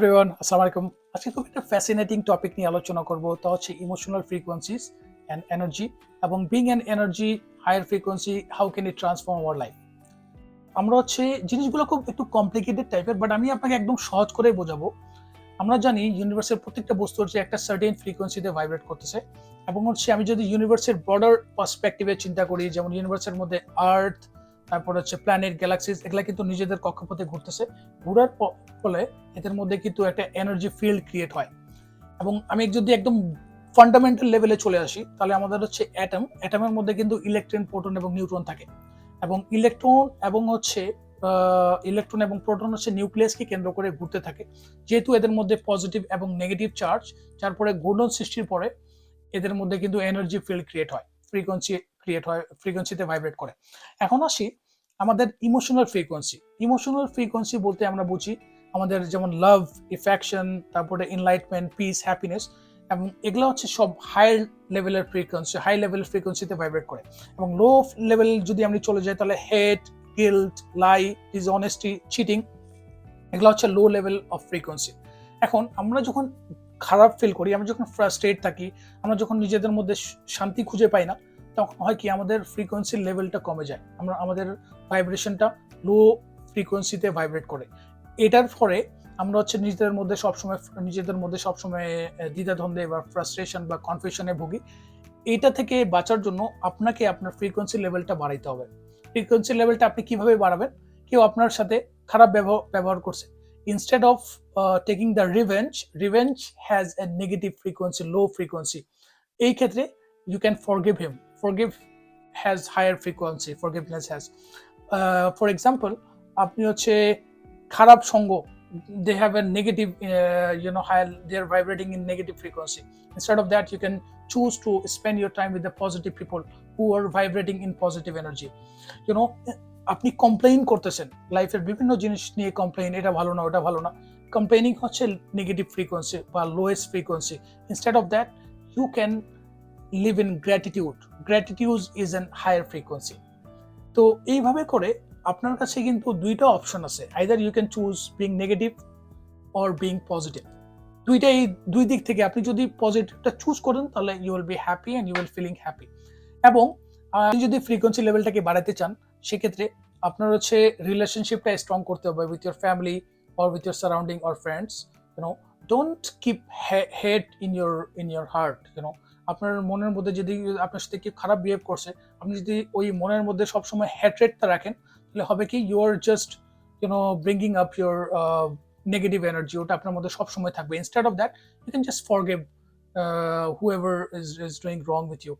Everyone, আসসালামু আলাইকুম। আজকে খুব একটা ফ্যাসিনেটিং টপিক নিয়ে আলোচনা করব, তা হচ্ছে ইমোশনাল ফ্রিকোয়েন্সিজ অ্যান্ড এনার্জি এবং being an energy higher frequency, how can it transform our life. আমরা হচ্ছে জিনিসগুলো খুব একটু কমপ্লিকেটেড টাইপের, বাট আমি আপনাকে একদম সহজ করে বোঝাবো। আমরা জানি ইউনিভার্সের প্রত্যেকটা বস্তু হচ্ছে একটা সার্টেন ফ্রিকোয়েন্সিতে ভাইব্রেট করতেছে, এবং হচ্ছে আমি যদি ইউনিভার্সের ব্রডার পার্সপেক্টিভে চিন্তা করি, যেমন ইউনিভার্সের মধ্যে আর্থ, তারপর হচ্ছে প্ল্যানেট, গ্যালাক্সিস, এগুলা কিন্তু নিজেদের কক্ষপথে ঘুরতেছে। ঘুরার ফলে এদের মধ্যে কিন্তু একটা এনার্জি ফিল্ড ক্রিয়েট হয়। এবং আমি যদি একদম ফান্ডামেন্টাল লেভেলে চলে আসি, তাহলে আমাদের হচ্ছে অ্যাটমের মধ্যে কিন্তু ইলেকট্রন, প্রোটন এবং নিউট্রন থাকে। এবং ইলেকট্রন এবং প্রোটন হচ্ছে নিউক্লিয়াসকে কেন্দ্র করে ঘুরতে থাকে। যেহেতু এদের মধ্যে পজিটিভ এবং নেগেটিভ চার্জ, যার পরে ঘূর্ণন সৃষ্টির পরে এদের মধ্যে কিন্তু এনার্জি ফিল্ড ক্রিয়েট হয়, ফ্রিকোয়েন্সিতে ভাইব্রেট করে। এখন আসি আমাদের ইমোশনাল ফ্রিকোয়েন্সি বলতে আমরা বুঝি আমাদের যেমন লাভ, ইফেকশন, তারপরে এনলাইটমেন্ট, পিস, হ্যাপিনেস, এবং এগুলো হচ্ছে সব হাই লেভেলের ফ্রিকোয়েন্সিতে ভাইব্রেট করে। এবং লো লেভেল যদি আমি চলে যাই, তাহলে হেট, গিল্ট, লাই, ডিসঅনেস্টি, চিটিং, এগুলো হচ্ছে লো লেভেল অফ ফ্রিকোয়েন্সি। এখন আমরা যখন খারাপ ফিল করি, আমরা যখন ফ্রাস্ট্রেট থাকি, আমরা যখন নিজেদের মধ্যে শান্তি খুঁজে পাই না, তখন হয় কি আমাদের ফ্রিকোয়েন্সির লেভেলটা কমে যায়, আমাদের ভাইব্রেশনটা লো ফ্রিকোয়েন্সিতে ভাইব্রেট করে। এটার ফলে আমরা হচ্ছে নিজেদের মধ্যে সবসময় দ্বিধাদ্বন্দ্বে বা ফ্রাস্ট্রেশন বা কনফিউশনে ভুগি। এটা থেকে বাঁচার জন্য আপনাকে আপনার ফ্রিকোয়েন্সি লেভেলটা বাড়াইতে হবে। ফ্রিকোয়েন্সি লেভেলটা আপনি কিভাবে বাড়াবেন? কেউ আপনার সাথে খারাপ ব্যবহার করছে, instead of taking the revenge has a negative frequency, low frequency. এই ক্ষেত্রে you can forgive him. Forgive has higher frequency, forgiveness has. For example, আপনি হচ্ছে খারাপ সঙ্গ, they have a negative high, they're vibrating in negative frequency. Instead of that, you can choose to spend your time with the positive people who are vibrating in positive energy. আপনি complain করতেছেন লাইফের বিভিন্ন জিনিস নিয়ে, complain, এটা ভালো না, ওটা ভালো না। কমপ্লেইনিং হচ্ছে নেগেটিভ ফ্রিকোয়েন্সি বা lowest frequency. Instead of that, you can live in gratitude is an higher frequency. তো এইভাবে করে আপনার কাছে কিন্তু দুইটা অপশন আছে, either you can choose being negative or being positive. দুই দিক থেকে আপনি যদি পজিটিভটা চুজ করেন, তাহলে you will be happy and you will feeling happy. এবং আপনি যদি ফ্রিকোয়েন্সি লেভেলটাকে বাড়াতে চান, সেক্ষেত্রে আপনার হচ্ছে রিলেশনশিপটা স্ট্রং করতে হবে with your family or with your surrounding or friends. Don't keep hate in your heart. আপনার মনের মধ্যে যদি আপনার সাথে কেউ খারাপ বিহেভ করছে, আপনি যদি ওই মনের মধ্যে সবসময় হ্যাটরেটটা রাখেন, তাহলে হবে কি, you are just bringing up your negative energy, ওটা আপনার মধ্যে সবসময় থাকবে। Instead of that, you can just forgive whoever is doing wrong with you.